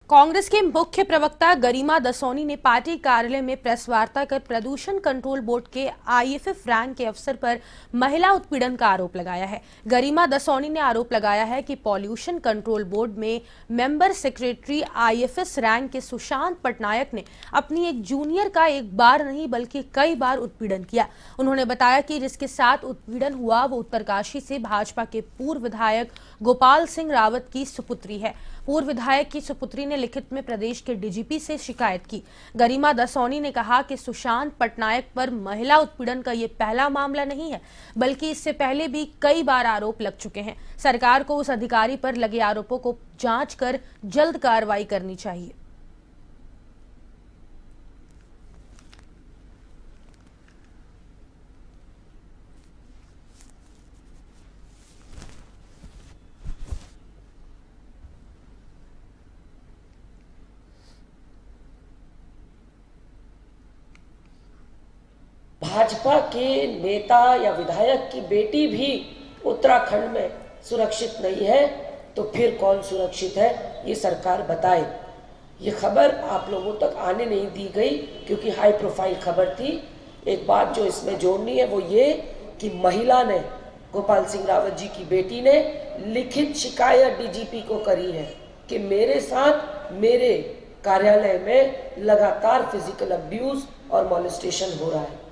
कांग्रेस के मुख्य प्रवक्ता गरिमा दसौनी ने पार्टी कार्यालय में प्रेस वार्ता कर प्रदूषण कंट्रोल बोर्ड के आईएफएफ रैंक के अफसर पर महिला उत्पीड़न का आरोप लगाया है। गरिमा दसौनी ने आरोप लगाया है कि पॉल्यूशन कंट्रोल बोर्ड में मेंबर सेक्रेटरी आईएफएस रैंक के सुशांत पटनायक ने अपनी एक जूनियर का एक बार नहीं बल्कि कई बार उत्पीड़न किया। उन्होंने बताया कि जिसके साथ उत्पीड़न हुआ वो उत्तरकाशी से भाजपा के पूर्व विधायक गोपाल सिंह रावत की सुपुत्री है। पूर्व विधायक की सुपुत्री ने लिखित में प्रदेश के डीजीपी से शिकायत की। गरिमा दसौनी ने कहा कि सुशांत पटनायक पर महिला उत्पीड़न का ये पहला मामला नहीं है, बल्कि इससे पहले भी कई बार आरोप लग चुके हैं। सरकार को उस अधिकारी पर लगे आरोपों को जांच कर जल्द कार्रवाई करनी चाहिए। भाजपा के नेता या विधायक की बेटी भी उत्तराखंड में सुरक्षित नहीं है, तो फिर कौन सुरक्षित है ये सरकार बताए। ये खबर आप लोगों तक आने नहीं दी गई क्योंकि हाई प्रोफाइल खबर थी। एक बात जो इसमें जोड़नी है वो ये कि महिला ने, गोपाल सिंह रावत जी की बेटी ने लिखित शिकायत डीजीपी को करी है कि मेरे साथ मेरे कार्यालय में लगातार फिजिकल अब्यूज और मॉलेस्टेशन हो रहा है।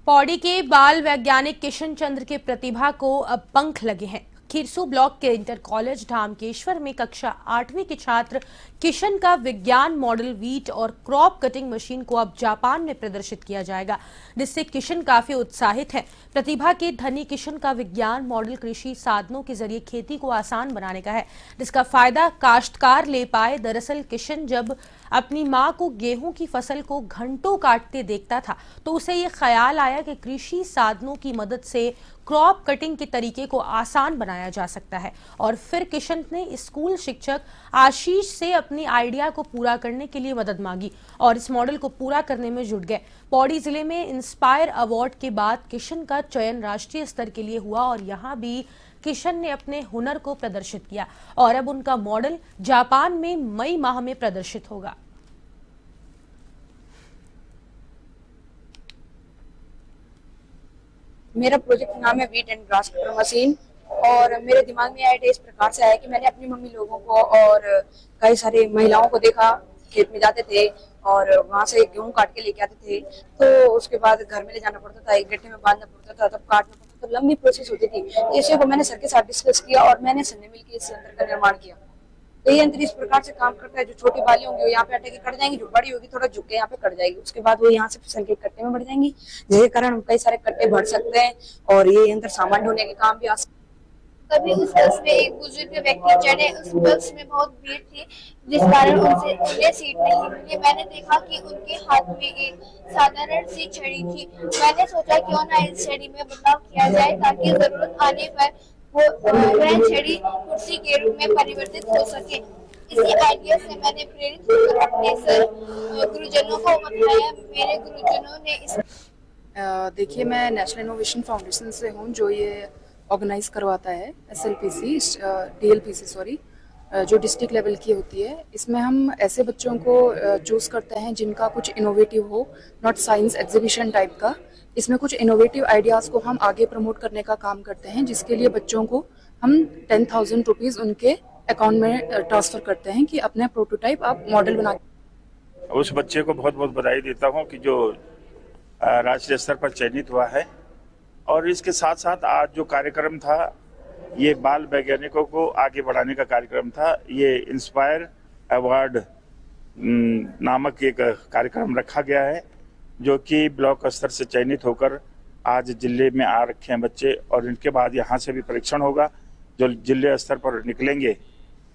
पौड़ी के बाल वैज्ञानिक किशन चंद्र के प्रतिभा को अब पंख लगे हैं। खीरसू ब्लॉक के इंटर कॉलेज ढामकेश्वर में कक्षा 8वीं के छात्र किशन का विज्ञान मॉडल वीट और क्रॉप कटिंग मशीन को अब जापान में प्रदर्शित किया जाएगा, जिससे किशन काफी उत्साहित है। प्रतिभा के धनी किशन का विज्ञान मॉडल कृषि साधनों के जरिए खेती को आसान बनाने का है, जिसका फायदा काश्तकार ले पाए। दरअसल किशन जब अपनी मां को गेहूं की फसल को घंटों काटते देखता था तो उसे ये ख्याल आया कि कृषि साधनों की मदद से क्रॉप कटिंग के तरीके को आसान बनाया जा सकता है। और फिर किशन ने स्कूल शिक्षक आशीष से अपनी आइडिया को पूरा करने के लिए मदद मांगी और इस मॉडल को पूरा करने में जुट गए। पौड़ी जिले में इंस्पायर अवार्ड के बाद किशन का चयन राष्ट्रीय स्तर के लिए हुआ और यहाँ भी किशन ने अपने हुनर को प्रदर्शित किया और अब उनका मॉडल जापान में मई माह में प्रदर्शित होगा। मेरा प्रोजेक्ट का नाम है wheat and grass cutter machine और मेरे दिमाग में आइडिया इस प्रकार से आया कि मैंने अपनी मम्मी लोगों को और कई सारी महिलाओं को देखा, खेत में जाते थे और वहां से गेहूं काट के लेके आते थे, तो उसके बाद घर में ले जाना पड़ता था, एक गट्ठे में बांधना पड़ता था, तब काटना पड़ता था, लंबी प्रोसेस होती थी। इसी को मैंने सर के साथ डिस्कस किया और मैंने सर ने मिलकर इस यंत्र का निर्माण किया। तो ये यंत्र इस प्रकार से काम करता है, जो छोटी बाली होंगी वो यहाँ पे आटे की कट जाएंगी, जो बड़ी होगी थोड़ा झुक के यहाँ पे कट जाएगी, उसके बाद वो यहाँ से फिसल के कट्टे में बढ़ जाएंगी, जिसके कारण हम कई सारे कट्टे भर सकते हैं और ये यंत्र सामान ढोने के काम भी आ सकते हैं। कभी उस बस में एक बुजुर्ग व्यक्ति चढ़े, उस बस में बहुत भीड़ थी जिस कारण उन्हें सीट नहीं मिली। मैंने देखा कि उनके हाथ में एक साधारण सी छड़ी थी। मैंने सोचा क्यों ना इस छड़ी में बदलाव किया जाए ताकि जरूरत आने पर वह छड़ी कुर्सी के रूप में परिवर्तित हो सके। इसी आइडिया से मैंने प्रेरित होकर अपने सर गुरुजनों को बताया। मेरे गुरुजनों ने इस देखिए, मैं नेशनल इनोवेशन फाउंडेशन से हूँ जो ये ऑर्गेनाइज करवाता है DLPC जो डिस्ट्रिक्ट लेवल की होती है। इसमें हम ऐसे बच्चों को चूज करते हैं जिनका कुछ इनोवेटिव हो, नॉट साइंस एग्जीबिशन टाइप का। इसमें कुछ इनोवेटिव आइडियाज़ को हम आगे प्रमोट करने का काम करते हैं, जिसके लिए बच्चों को हम 10,000 रुपीज़ उनके अकाउंट में ट्रांसफ़र करते हैं कि अपना प्रोटोटाइप आप मॉडल बना। उस बच्चे को बहुत बहुत बधाई देता हूँ कि जो राष्ट्रीय स्तर पर चयनित हुआ है। और इसके साथ साथ आज जो कार्यक्रम था ये बाल वैज्ञानिकों को आगे बढ़ाने का कार्यक्रम था। ये इंस्पायर अवार्ड नामक एक कार्यक्रम रखा गया है जो कि ब्लॉक स्तर से चयनित होकर आज जिले में आ रखे हैं बच्चे, और इनके बाद यहाँ से भी परीक्षण होगा। जो जिले स्तर पर निकलेंगे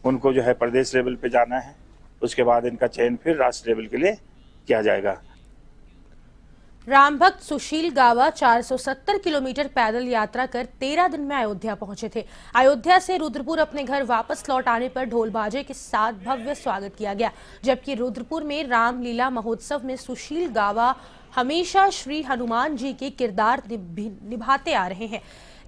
उनको जो है प्रदेश लेवल पे जाना है, उसके बाद इनका चयन फिर राष्ट्र लेवल के लिए किया जाएगा। रामभक्त सुशील गावा 470 किलोमीटर पैदल यात्रा कर 13 दिन में अयोध्या पहुंचे थे। अयोध्या से रुद्रपुर अपने घर वापस लौट आने पर ढोल बाजे के साथ भव्य स्वागत किया गया, जबकि रुद्रपुर में रामलीला महोत्सव में सुशील गावा हमेशा श्री हनुमान जी के किरदार निभाते आ रहे हैं,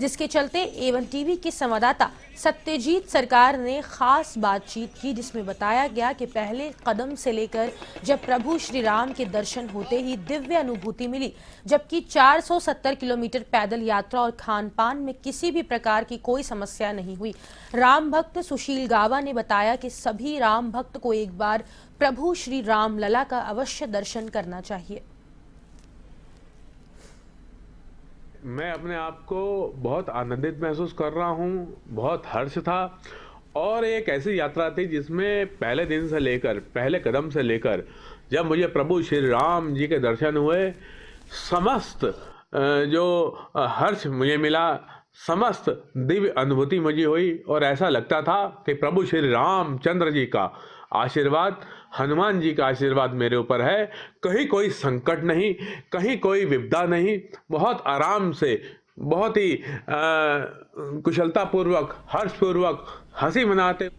जिसके चलते A1 टीवी के संवाददाता सत्यजीत सरकार ने खास बातचीत की, जिसमें बताया गया कि पहले कदम से लेकर जब प्रभु श्री राम के दर्शन होते ही दिव्य अनुभूति मिली, जबकि 470 किलोमीटर पैदल यात्रा और खान पान में किसी भी प्रकार की कोई समस्या नहीं हुई। राम भक्त सुशील गावा ने बताया कि सभी राम भक्त को एक बार प्रभु श्री राम लला का अवश्य दर्शन करना चाहिए। मैं अपने आप को बहुत आनंदित महसूस कर रहा हूँ, बहुत हर्ष था। और एक ऐसी यात्रा थी जिसमें पहले दिन से लेकर, पहले कदम से लेकर जब मुझे प्रभु श्री राम जी के दर्शन हुए, समस्त जो हर्ष मुझे मिला, समस्त दिव्य अनुभूति मुझे हुई और ऐसा लगता था कि प्रभु श्री रामचंद्र जी का आशीर्वाद, हनुमान जी का आशीर्वाद मेरे ऊपर है। कहीं कोई संकट नहीं, कहीं कोई विपदा नहीं, बहुत आराम से, बहुत ही कुशलतापूर्वक, हर्षपूर्वक हंसी मनाते।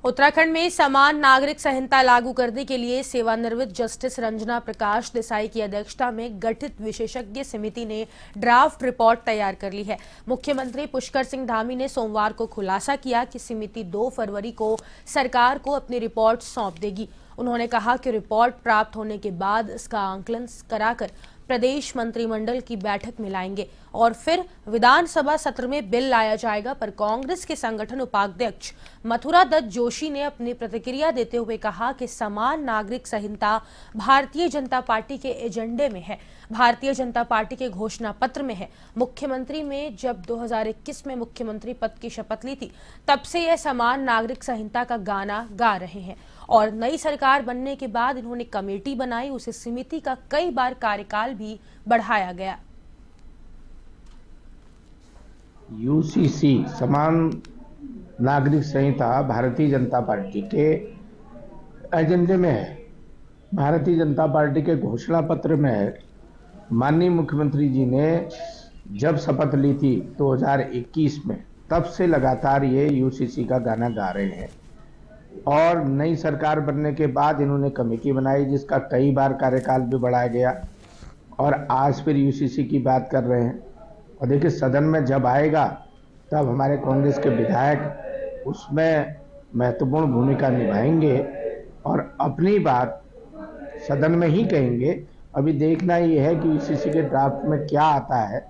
उत्तराखंड में समान नागरिक संहिता लागू करने के लिए सेवानिवृत्त जस्टिस रंजना प्रकाश देसाई की अध्यक्षता में गठित विशेषज्ञ समिति ने ड्राफ्ट रिपोर्ट तैयार कर ली है। मुख्यमंत्री पुष्कर सिंह धामी ने सोमवार को खुलासा किया कि समिति 2 फरवरी को सरकार को अपनी रिपोर्ट सौंप देगी। उन्होंने कहा कि रिपोर्ट प्राप्त होने के बाद इसका आकलन कराकर प्रदेश मंत्रिमंडल की बैठक में लाएंगे और फिर विधानसभा सत्र में बिल लाया जाएगा। पर कांग्रेस के संगठन उपाध्यक्ष मथुरा दत्त जोशी ने अपनी प्रतिक्रिया देते हुए कहा कि समान नागरिक संहिता भारतीय जनता पार्टी के एजेंडे में है, भारतीय जनता पार्टी के घोषणा पत्र में है। मुख्यमंत्री में जब 2021 में मुख्यमंत्री पद की शपथ ली थी, तब से यह समान नागरिक संहिता का गाना गा रहे हैं और नई सरकार बनने के बाद इन्होंने कमेटी बनाई, उसे समिति का कई बार कार्यकाल भी बढ़ाया गया। यूसीसी समान नागरिक संहिता भारतीय जनता पार्टी के एजेंडे में है, भारतीय जनता पार्टी के घोषणा पत्र में है। माननीय मुख्यमंत्री जी ने जब शपथ ली थी 2021 में, तब से लगातार ये यूसीसी का गाना गा रहे हैं और नई सरकार बनने के बाद इन्होंने कमेटी बनाई जिसका कई बार कार्यकाल भी बढ़ाया गया और आज फिर यूसीसी की बात कर रहे हैं। और देखिए, सदन में जब आएगा तब हमारे कांग्रेस के विधायक उसमें महत्वपूर्ण भूमिका निभाएंगे और अपनी बात सदन में ही कहेंगे। अभी देखना ये है कि यूसीसी के ड्राफ्ट में क्या आता है।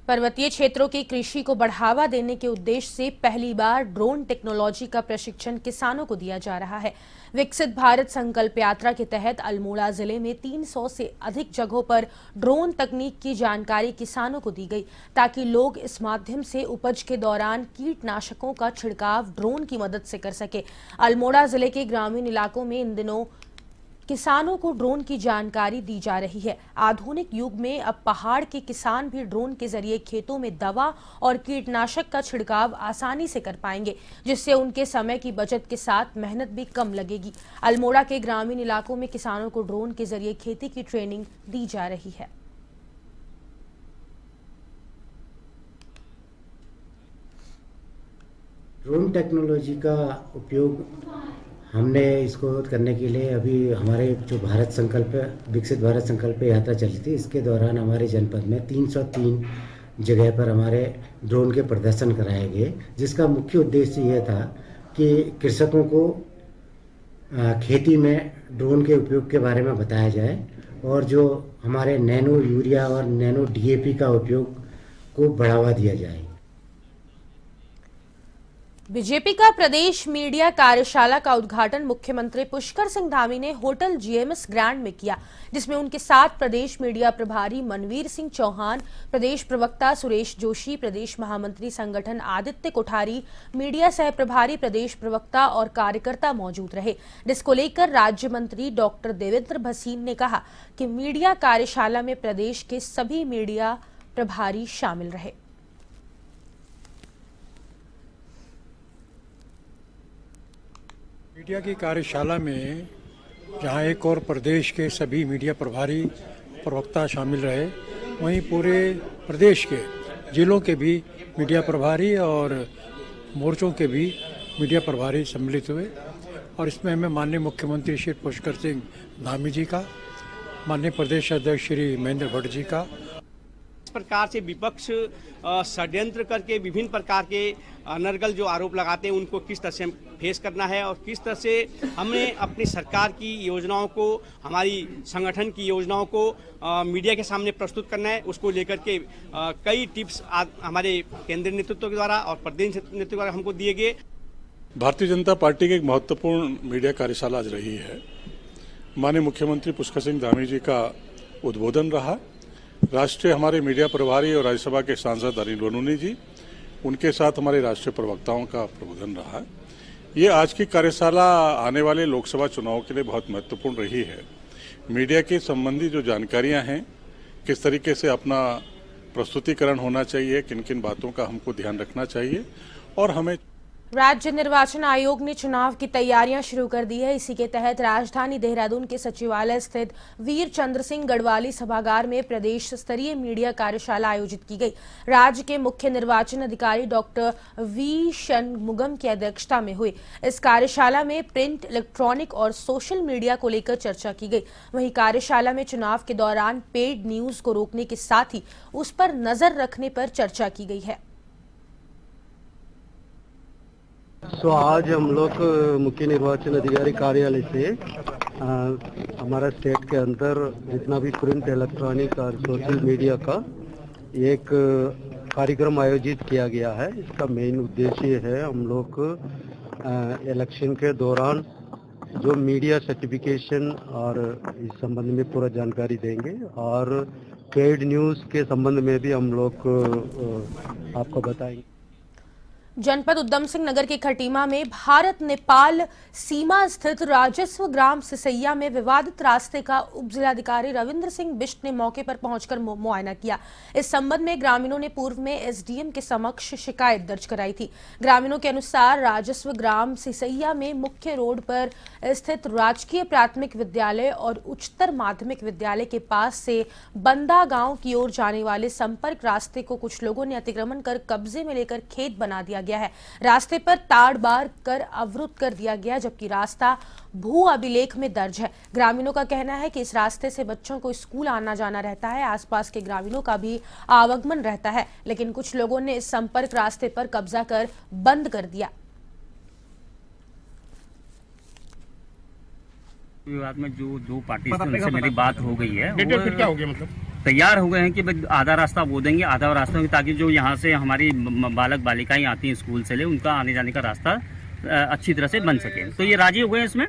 पर्वतीय क्षेत्रों की कृषि को बढ़ावा देने के उद्देश्य से पहली बार ड्रोन टेक्नोलॉजी का प्रशिक्षण किसानों को दिया जा रहा है। विकसित भारत संकल्प यात्रा के तहत अल्मोड़ा जिले में 300 से अधिक जगहों पर ड्रोन तकनीक की जानकारी किसानों को दी गई, ताकि लोग इस माध्यम से उपज के दौरान कीटनाशकों का छिड़काव ड्रोन की मदद से कर सके। अल्मोड़ा जिले के ग्रामीण इलाकों में इन दिनों किसानों को ड्रोन की जानकारी दी जा रही है। आधुनिक युग में अब पहाड़ के किसान भी ड्रोन के जरिए खेतों में दवा और कीटनाशक का छिड़काव आसानी से कर पाएंगे, जिससे उनके समय की बचत के साथ मेहनत भी कम लगेगी। अल्मोड़ा के ग्रामीण इलाकों में किसानों को ड्रोन के जरिए खेती की ट्रेनिंग दी जा रही है। ड्रोन टेक्नोलॉजी का उपयोग हमने इसको करने के लिए अभी हमारे जो भारत संकल्प, विकसित भारत संकल्प यात्रा चली थी, इसके दौरान हमारे जनपद में 303 जगह पर हमारे ड्रोन के प्रदर्शन कराए गए, जिसका मुख्य उद्देश्य यह था कि कृषकों को खेती में ड्रोन के उपयोग के बारे में बताया जाए और जो हमारे नैनो यूरिया और नैनो डीएपी का उपयोग को बढ़ावा दिया जाए। बीजेपी का प्रदेश मीडिया कार्यशाला का उद्घाटन मुख्यमंत्री पुष्कर सिंह धामी ने होटल जीएमएस ग्रैंड में किया, जिसमें उनके साथ प्रदेश मीडिया प्रभारी मनवीर सिंह चौहान, प्रदेश प्रवक्ता सुरेश जोशी, प्रदेश महामंत्री संगठन आदित्य कोठारी, मीडिया सह प्रभारी प्रदेश प्रवक्ता और कार्यकर्ता मौजूद रहे, जिसको लेकर राज्य मंत्री डॉक्टर देवेंद्र भसीन ने कहा कि मीडिया कार्यशाला में प्रदेश के सभी मीडिया प्रभारी शामिल रहे। मीडिया की कार्यशाला में जहां एक और प्रदेश के सभी मीडिया प्रभारी प्रवक्ता शामिल रहे, वहीं पूरे प्रदेश के जिलों के भी मीडिया प्रभारी और मोर्चों के भी मीडिया प्रभारी सम्मिलित हुए और इसमें हमें माननीय मुख्यमंत्री श्री पुष्कर सिंह धामी जी का माननीय प्रदेश अध्यक्ष श्री महेंद्र भट्ट जी का। इस प्रकार से विपक्ष षड्यंत्र करके विभिन्न प्रकार के अनर्गल जो आरोप लगाते हैं उनको किस तरह से फेस करना है और किस तरह से हमने अपनी सरकार की योजनाओं को, हमारी संगठन की योजनाओं को मीडिया के सामने प्रस्तुत करना है, उसको लेकर के कई टिप्स हमारे केंद्रीय नेतृत्व के द्वारा और प्रदेश नेतृत्व द्वारा हमको दिए गए। भारतीय जनता पार्टी की एक महत्वपूर्ण मीडिया कार्यशाला आज रही है। माननीय मुख्यमंत्री पुष्कर सिंह धामी जी का उद्बोधन रहा। राष्ट्रीय हमारे मीडिया प्रभारी और राज्यसभा के सांसद अनिल बलूनी जी, उनके साथ हमारे राष्ट्रीय प्रवक्ताओं का प्रबोधन रहा। ये आज की कार्यशाला आने वाले लोकसभा चुनाव के लिए बहुत महत्वपूर्ण रही है। मीडिया के संबंधी जो जानकारियां हैं, किस तरीके से अपना प्रस्तुतिकरण होना चाहिए, किन किन बातों का हमको ध्यान रखना चाहिए और हमें राज्य निर्वाचन आयोग ने चुनाव की तैयारियां शुरू कर दी है। इसी के तहत राजधानी देहरादून के सचिवालय स्थित वीर चंद्र सिंह गढ़वाली सभागार में प्रदेश स्तरीय मीडिया कार्यशाला आयोजित की गई। राज्य के मुख्य निर्वाचन अधिकारी डॉक्टर वी षणमुगम की अध्यक्षता में हुई इस कार्यशाला में प्रिंट, इलेक्ट्रॉनिक और सोशल मीडिया को लेकर चर्चा की गई। वहीं कार्यशाला में चुनाव के दौरान पेड न्यूज को रोकने के साथ ही उस पर नजर रखने पर चर्चा की गई है। आज हम लोग मुख्य निर्वाचन अधिकारी कार्यालय से हमारा स्टेट के अंदर जितना भी प्रिंट, इलेक्ट्रॉनिक और सोशल मीडिया का एक कार्यक्रम आयोजित किया गया है। इसका मेन उद्देश्य है हम लोग इलेक्शन के दौरान जो मीडिया सर्टिफिकेशन और इस संबंध में पूरा जानकारी देंगे और पेड न्यूज़ के संबंध में भी हम लोग आपको बताएंगे। जनपद उधम सिंह नगर के खटीमा में भारत नेपाल सीमा स्थित राजस्व ग्राम सिसैया में विवादित रास्ते का उप जिलाधिकारी रविंद्र सिंह बिष्ट ने मौके पर पहुंचकर मुआयना किया। इस संबंध में ग्रामीणों ने पूर्व में एसडीएम के समक्ष शिकायत दर्ज कराई थी। ग्रामीणों के अनुसार राजस्व ग्राम सिसैया में मुख्य रोड पर स्थित राजकीय प्राथमिक विद्यालय और उच्चतर माध्यमिक विद्यालय के पास से बंदा गांव की ओर जाने वाले संपर्क रास्ते को कुछ लोगों ने अतिक्रमण कर कब्जे में लेकर खेत बना दिया गया है। रास्ते पर ताड़ बार कर अवरुद्ध कर दिया गया, जबकि रास्ता भू अभिलेख में दर्ज है। ग्रामीणों का कहना है कि इस रास्ते से बच्चों को स्कूल आना जाना रहता है। आसपास के ग्रामीणों का भी आवागमन रहता है, लेकिन कुछ लोगों ने इस संपर्क रास्ते पर कब्जा कर बंद कर दिया। विवाद में जो दो पार्टी से उनसे मेरी बात हो गई है, फिर क्या हो गया? मतलब तैयार हो गए हैं कि आधा रास्ता वो देंगे, आधा रास्ता में, ताकि जो यहाँ से हमारी बालक बालिकाएं आती हैं स्कूल से ले, उनका आने जाने का रास्ता अच्छी तरह से बन सके। तो ये राजी हो गए इसमें।